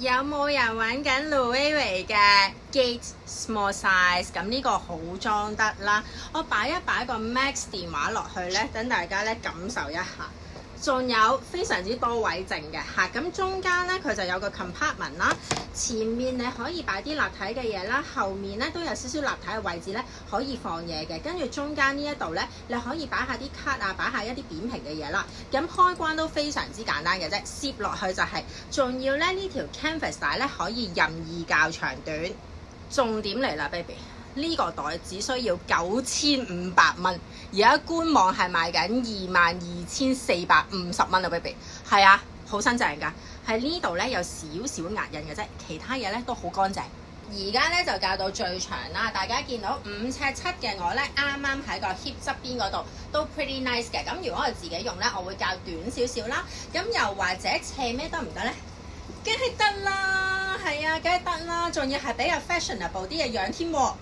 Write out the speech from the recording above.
有冇人揾緊 Loewe 嘅 Gate Small Size？ 咁呢個好裝得啦。我擺一擺個 Max 電話落去咧，等大家咧感受一下。仲有非常之多位剩嘅嚇，咁中間咧佢就有個 compartment 啦，前面你可以擺啲立體嘅嘢啦，後面咧都有少少立體嘅位置咧可以放嘢嘅，跟住中間呢一度咧你可以擺下啲卡啊，擺下一啲扁平嘅嘢啦，咁開關都非常之簡單嘅啫，攝落去就係、是，仲要咧呢條 canvas 帶咧可以任意較長短，重點嚟啦 baby。呢個袋只需要9500蚊，而家官網係賣緊22450蚊啊 ，baby。係啊，好新淨㗎。喺呢度咧有少少壓印嘅啫，其他嘢咧都好乾淨。而家咧就較到最長啦，大家見到5尺7嘅我咧，啱啱喺個 hip 側邊嗰度都 pretty nice 嘅。咁如果我自己用咧，我會較短少少啦。咁又或者斜咩得唔得咧？梗係得啦，係啊，梗係得啦，仲要係比較 fashionable 啲嘅樣添喎。